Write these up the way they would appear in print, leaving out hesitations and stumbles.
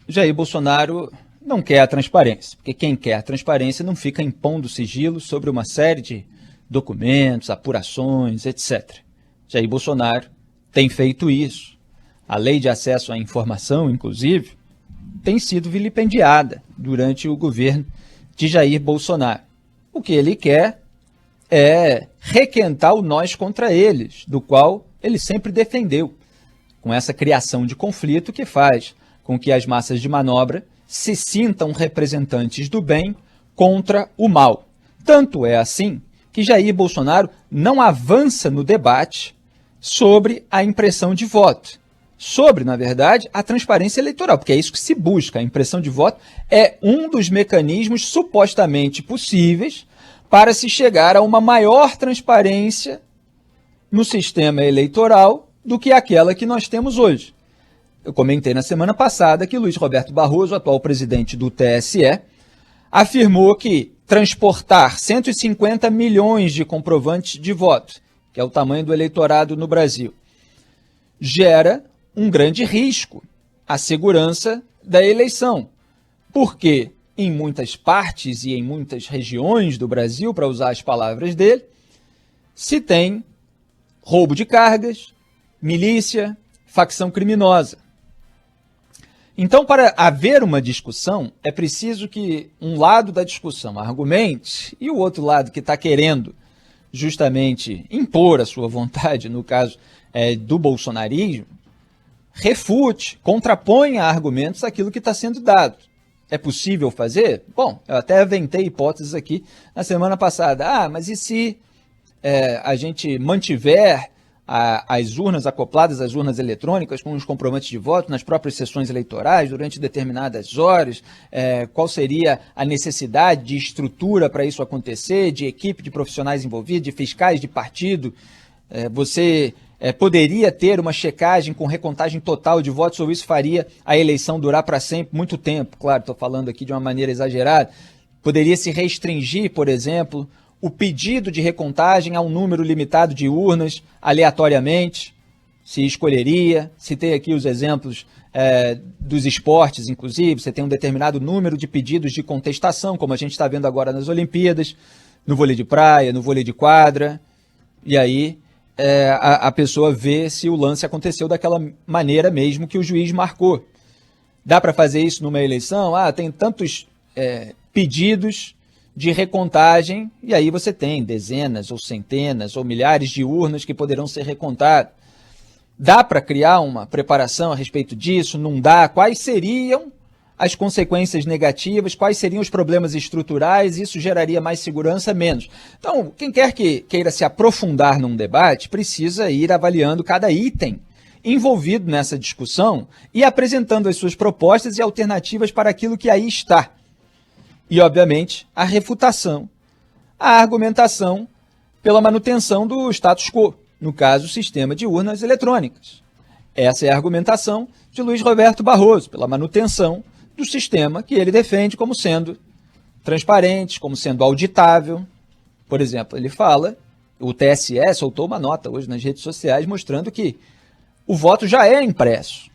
Jair Bolsonaro não quer a transparência, porque quem quer a transparência não fica impondo sigilo sobre uma série de documentos, apurações, etc. Jair Bolsonaro tem feito isso. A lei de acesso à informação, inclusive, tem sido vilipendiada durante o governo de Jair Bolsonaro. O que ele quer é requentar o nós contra eles, do qual ele sempre defendeu, com essa criação de conflito que faz com que as massas de manobra se sintam representantes do bem contra o mal. Tanto é assim que Jair Bolsonaro não avança no debate sobre a impressão de voto, sobre, na verdade, a transparência eleitoral, porque é isso que se busca. A impressão de voto é um dos mecanismos supostamente possíveis para se chegar a uma maior transparência no sistema eleitoral do que aquela que nós temos hoje. Eu comentei na semana passada que Luiz Roberto Barroso, atual presidente do TSE, afirmou que transportar 150 milhões de comprovantes de voto, que é o tamanho do eleitorado no Brasil, gera um grande risco à segurança da eleição, porque em muitas partes e em muitas regiões do Brasil, para usar as palavras dele, se tem roubo de cargas, milícia, facção criminosa. Então, para haver uma discussão, é preciso que um lado da discussão argumente e o outro lado que está querendo justamente impor a sua vontade, no caso do bolsonarismo, refute, contraponha argumentos àquilo que está sendo dado. É possível fazer? Bom, eu até aventei hipóteses aqui na semana passada. Mas e se a gente mantiver as urnas acopladas às urnas eletrônicas com os comprovantes de voto nas próprias sessões eleitorais durante determinadas horas? Qual seria a necessidade de estrutura para isso acontecer, de equipe de profissionais envolvidos, de fiscais de partido? Você poderia ter uma checagem com recontagem total de votos, ou isso faria a eleição durar para sempre, muito tempo? Claro, estou falando aqui de uma maneira exagerada. Poderia se restringir, por exemplo, o pedido de recontagem a um número limitado de urnas, aleatoriamente, se escolheria. Citei aqui os exemplos dos esportes, inclusive. Você tem um determinado número de pedidos de contestação, como a gente está vendo agora nas Olimpíadas, no vôlei de praia, no vôlei de quadra, e aí a pessoa vê se o lance aconteceu daquela maneira mesmo que o juiz marcou. Dá para fazer isso numa eleição? Tem tantos pedidos de recontagem, e aí você tem dezenas ou centenas ou milhares de urnas que poderão ser recontadas. Dá para criar uma preparação a respeito disso? Não dá? Quais seriam as consequências negativas? Quais seriam os problemas estruturais? Isso geraria mais segurança, menos? Então, quem quer que queira se aprofundar num debate precisa ir avaliando cada item envolvido nessa discussão e apresentando as suas propostas e alternativas para aquilo que aí está. E, obviamente, a refutação, a argumentação pela manutenção do status quo, no caso, o sistema de urnas eletrônicas. Essa é a argumentação de Luiz Roberto Barroso, pela manutenção do sistema que ele defende como sendo transparente, como sendo auditável. Por exemplo, ele fala, o TSE soltou uma nota hoje nas redes sociais mostrando que o voto já é impresso,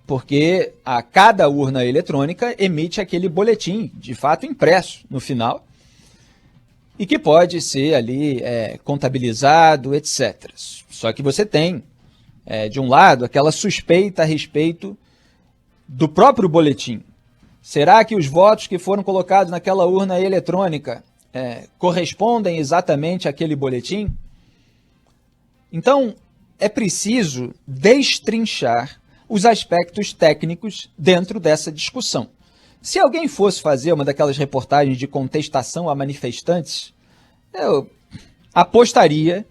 porque a cada urna eletrônica emite aquele boletim, de fato impresso no final, e que pode ser ali contabilizado, etc. Só que você tem, de um lado, aquela suspeita a respeito do próprio boletim. Será que os votos que foram colocados naquela urna eletrônica correspondem exatamente àquele boletim? Então, é preciso destrinchar os aspectos técnicos dentro dessa discussão. Se alguém fosse fazer uma daquelas reportagens de contestação a manifestantes, eu apostaria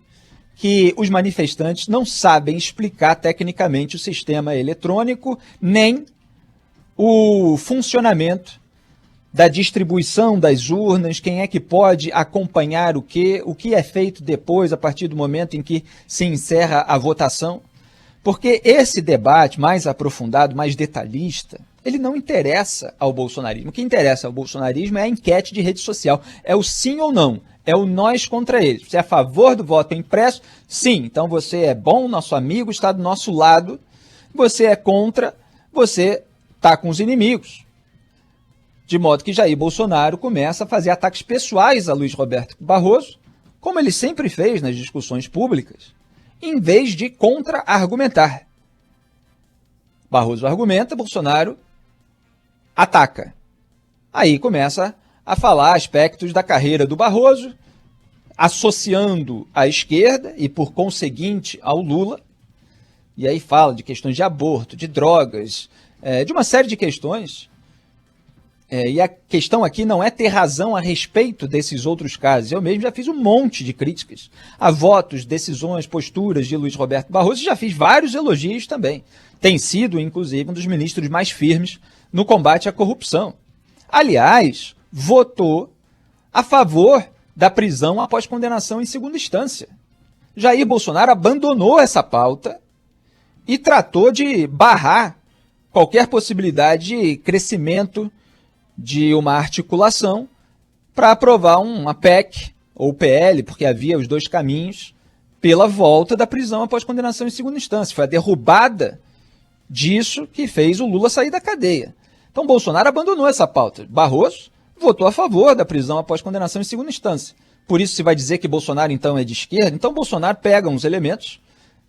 que os manifestantes não sabem explicar tecnicamente o sistema eletrônico, nem o funcionamento da distribuição das urnas, quem é que pode acompanhar o que é feito depois, a partir do momento em que se encerra a votação. Porque esse debate mais aprofundado, mais detalhista, ele não interessa ao bolsonarismo. O que interessa ao bolsonarismo é a enquete de rede social. É o sim ou não. É o nós contra eles. Você é a favor do voto impresso? Sim. Então você é bom, nosso amigo, está do nosso lado. Você é contra, você está com os inimigos. De modo que Jair Bolsonaro começa a fazer ataques pessoais a Luiz Roberto Barroso, como ele sempre fez nas discussões públicas, em vez de contra-argumentar. Barroso argumenta, Bolsonaro ataca. Aí começa a falar aspectos da carreira do Barroso, associando à esquerda e, por conseguinte, ao Lula. E aí fala de questões de aborto, de drogas, de uma série de questões. E a questão aqui não é ter razão a respeito desses outros casos. Eu mesmo já fiz um monte de críticas a votos, decisões, posturas de Luiz Roberto Barroso e já fiz vários elogios também. Tem sido, inclusive, um dos ministros mais firmes no combate à corrupção. Aliás, votou a favor da prisão após condenação em segunda instância. Jair Bolsonaro abandonou essa pauta e tratou de barrar qualquer possibilidade de crescimento de uma articulação para aprovar uma PEC ou PL, porque havia os dois caminhos, pela volta da prisão após condenação em segunda instância. Foi a derrubada disso que fez o Lula sair da cadeia. Então Bolsonaro abandonou essa pauta. Barroso votou a favor da prisão após condenação em segunda instância. Por isso se vai dizer que Bolsonaro então é de esquerda. Então Bolsonaro pega uns elementos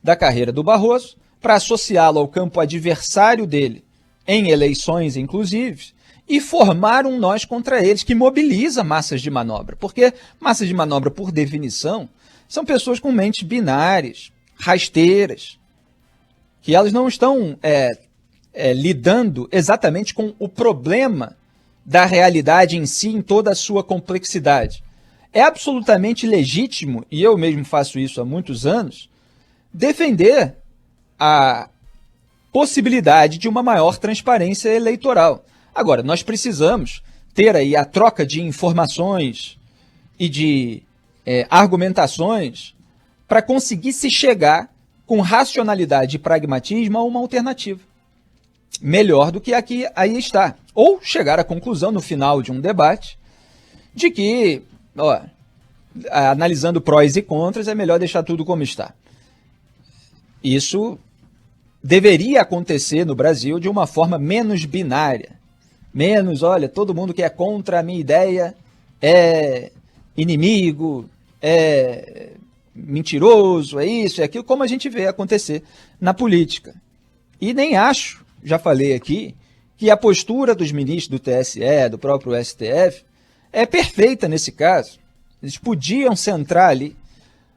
da carreira do Barroso para associá-lo ao campo adversário dele, em eleições inclusive, e formar um nós contra eles, que mobiliza massas de manobra. Porque massas de manobra, por definição, são pessoas com mentes binárias, rasteiras, que elas não estão lidando exatamente com o problema da realidade em si, em toda a sua complexidade. É absolutamente legítimo, e eu mesmo faço isso há muitos anos, defender a possibilidade de uma maior transparência eleitoral. Agora, nós precisamos ter aí a troca de informações e de argumentações para conseguir se chegar com racionalidade e pragmatismo a uma alternativa melhor do que aqui aí está. Ou chegar à conclusão no final de um debate de que, analisando prós e contras, é melhor deixar tudo como está. Isso deveria acontecer no Brasil de uma forma menos binária. Menos, olha, todo mundo que é contra a minha ideia é inimigo, é mentiroso, é isso, é aquilo, como a gente vê acontecer na política. E nem acho, já falei aqui, que a postura dos ministros do TSE, do próprio STF, é perfeita nesse caso. Eles podiam centrar ali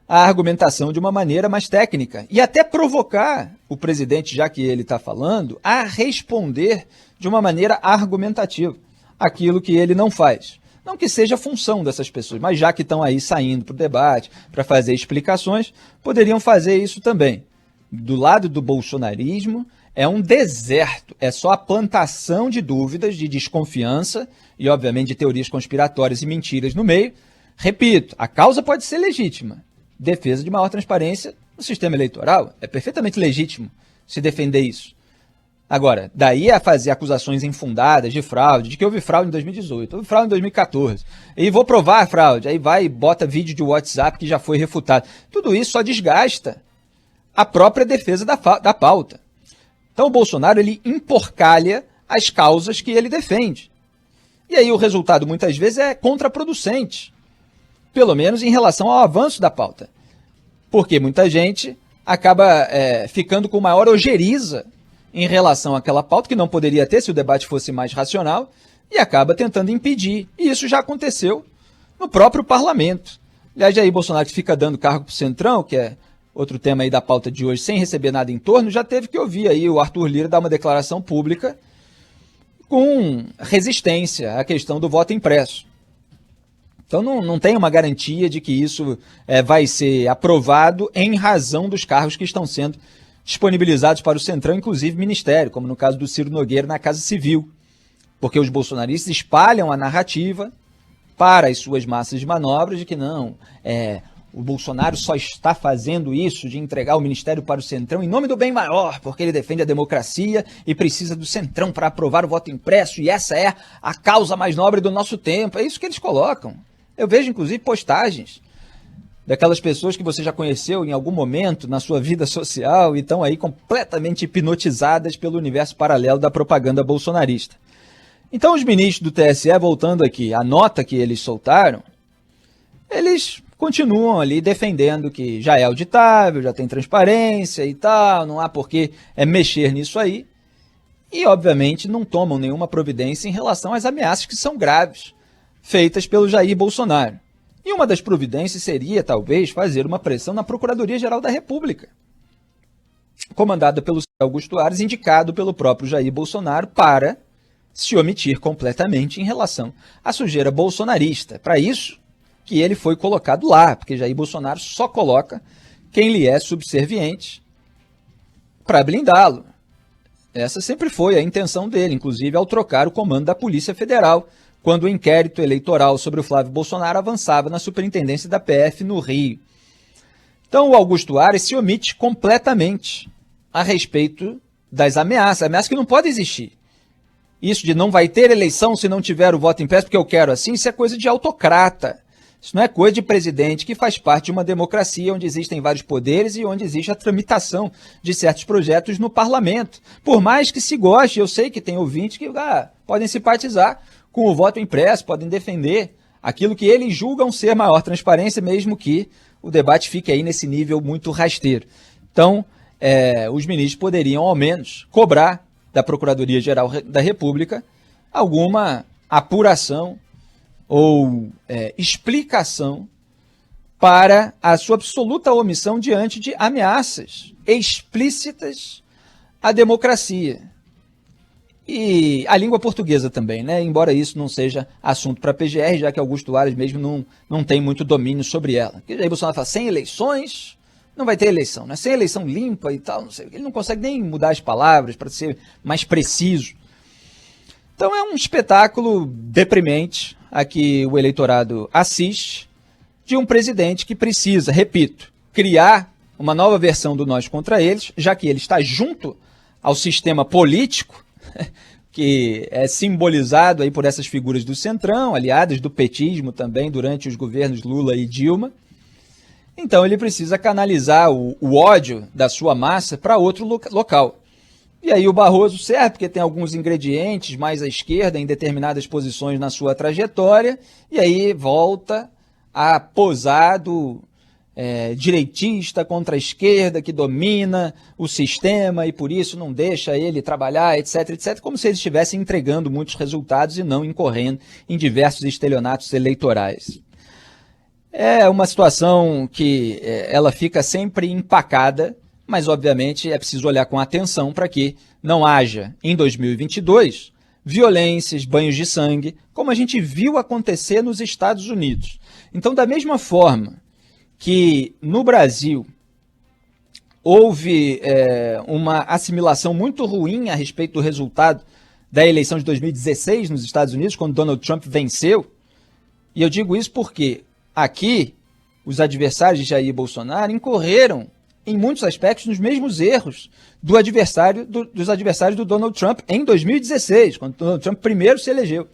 a argumentação de uma maneira mais técnica e até provocar o presidente, já que ele está falando, a responder de uma maneira argumentativa aquilo que ele não faz. Não que seja função dessas pessoas, mas já que estão aí saindo para o debate, para fazer explicações, poderiam fazer isso também. Do lado do bolsonarismo, é um deserto, é só a plantação de dúvidas, de desconfiança e, obviamente, de teorias conspiratórias e mentiras no meio. Repito, a causa pode ser legítima. Defesa de maior transparência no sistema eleitoral. É perfeitamente legítimo se defender isso. Agora, daí a fazer acusações infundadas de fraude, de que houve fraude em 2018, houve fraude em 2014, e vou provar a fraude, aí vai e bota vídeo de WhatsApp que já foi refutado. Tudo isso só desgasta a própria defesa da pauta. Então o Bolsonaro, ele emporcalha as causas que ele defende. E aí o resultado muitas vezes é contraproducente, pelo menos em relação ao avanço da pauta. Porque muita gente acaba ficando com maior ojeriza em relação àquela pauta, que não poderia ter se o debate fosse mais racional, e acaba tentando impedir. E isso já aconteceu no próprio parlamento. Aliás, Jair Bolsonaro, que fica dando cargo para o Centrão, que é outro tema aí da pauta de hoje, sem receber nada em torno, já teve que ouvir aí o Arthur Lira dar uma declaração pública com resistência à questão do voto impresso. Então não tem uma garantia de que isso vai ser aprovado em razão dos cargos que estão sendo disponibilizados para o Centrão, inclusive ministério, como no caso do Ciro Nogueira na Casa Civil, porque os bolsonaristas espalham a narrativa para as suas massas de manobra de que não, o Bolsonaro só está fazendo isso de entregar o ministério para o Centrão em nome do bem maior, porque ele defende a democracia e precisa do Centrão para aprovar o voto impresso, e essa é a causa mais nobre do nosso tempo. É isso que eles colocam. Eu vejo, inclusive, postagens daquelas pessoas que você já conheceu em algum momento na sua vida social e estão aí completamente hipnotizadas pelo universo paralelo da propaganda bolsonarista. Então os ministros do TSE, voltando aqui, a nota que eles soltaram, eles continuam ali defendendo que já é auditável, já tem transparência e tal, não há por que mexer nisso aí. E, obviamente, não tomam nenhuma providência em relação às ameaças que são graves, feitas pelo Jair Bolsonaro. E uma das providências seria, talvez, fazer uma pressão na Procuradoria-Geral da República, comandada pelo Augusto Aras, indicado pelo próprio Jair Bolsonaro, para se omitir completamente em relação à sujeira bolsonarista. Para isso que ele foi colocado lá, porque Jair Bolsonaro só coloca quem lhe é subserviente para blindá-lo. Essa sempre foi a intenção dele, inclusive ao trocar o comando da Polícia Federal, quando o inquérito eleitoral sobre o Flávio Bolsonaro avançava na superintendência da PF no Rio. Então o Augusto Aras se omite completamente a respeito das ameaças que não podem existir. Isso de não vai ter eleição se não tiver o voto impresso porque eu quero assim, isso é coisa de autocrata. Isso não é coisa de presidente que faz parte de uma democracia onde existem vários poderes e onde existe a tramitação de certos projetos no parlamento. Por mais que se goste, eu sei que tem ouvintes que podem simpatizar com o voto impresso, podem defender aquilo que eles julgam ser maior transparência, mesmo que o debate fique aí nesse nível muito rasteiro. Então, os ministros poderiam, ao menos, cobrar da Procuradoria-Geral da República alguma apuração ou explicação para a sua absoluta omissão diante de ameaças explícitas à democracia. E a língua portuguesa também, né? Embora isso não seja assunto para a PGR, já que Augusto Aras mesmo não tem muito domínio sobre ela. Porque aí Bolsonaro fala, sem eleições, não vai ter eleição, né? Sem eleição limpa e tal, não sei. Ele não consegue nem mudar as palavras para ser mais preciso. Então é um espetáculo deprimente a que o eleitorado assiste de um presidente que precisa, repito, criar uma nova versão do nós contra eles, já que ele está junto ao sistema político, que é simbolizado aí por essas figuras do Centrão, aliadas do petismo também durante os governos Lula e Dilma. Então ele precisa canalizar o ódio da sua massa para outro local. E aí o Barroso serve porque tem alguns ingredientes mais à esquerda em determinadas posições na sua trajetória, e aí volta a posar do direitista contra a esquerda que domina o sistema e por isso não deixa ele trabalhar, etc, etc, como se ele estivesse entregando muitos resultados e não incorrendo em diversos estelionatos eleitorais. É uma situação que ela fica sempre empacada, mas obviamente é preciso olhar com atenção para que não haja, em 2022, violências, banhos de sangue, como a gente viu acontecer nos Estados Unidos. Então, da mesma forma que no Brasil houve uma assimilação muito ruim a respeito do resultado da eleição de 2016 nos Estados Unidos, quando Donald Trump venceu, e eu digo isso porque aqui os adversários de Jair Bolsonaro incorreram em muitos aspectos nos mesmos erros dos adversários do Donald Trump em 2016, quando Donald Trump primeiro se elegeu.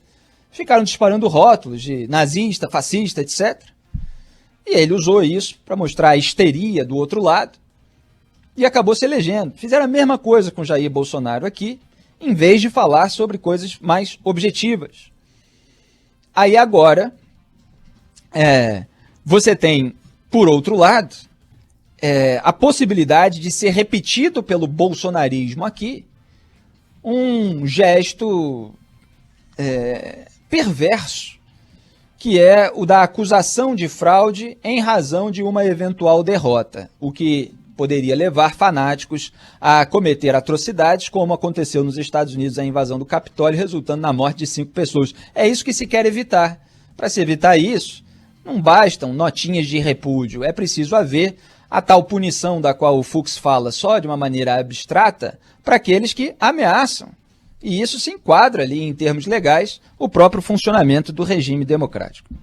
Ficaram disparando rótulos de nazista, fascista, etc. E ele usou isso para mostrar a histeria do outro lado e acabou se elegendo. Fizeram a mesma coisa com Jair Bolsonaro aqui, em vez de falar sobre coisas mais objetivas. Aí agora, você tem, por outro lado, a possibilidade de ser repetido pelo bolsonarismo aqui um gesto perverso, que é o da acusação de fraude em razão de uma eventual derrota, o que poderia levar fanáticos a cometer atrocidades, como aconteceu nos Estados Unidos, a invasão do Capitólio, resultando na morte de 5 pessoas. É isso que se quer evitar. Para se evitar isso, não bastam notinhas de repúdio, é preciso haver a tal punição da qual o Fux fala só de uma maneira abstrata para aqueles que ameaçam. E isso se enquadra ali, em termos legais, o próprio funcionamento do regime democrático.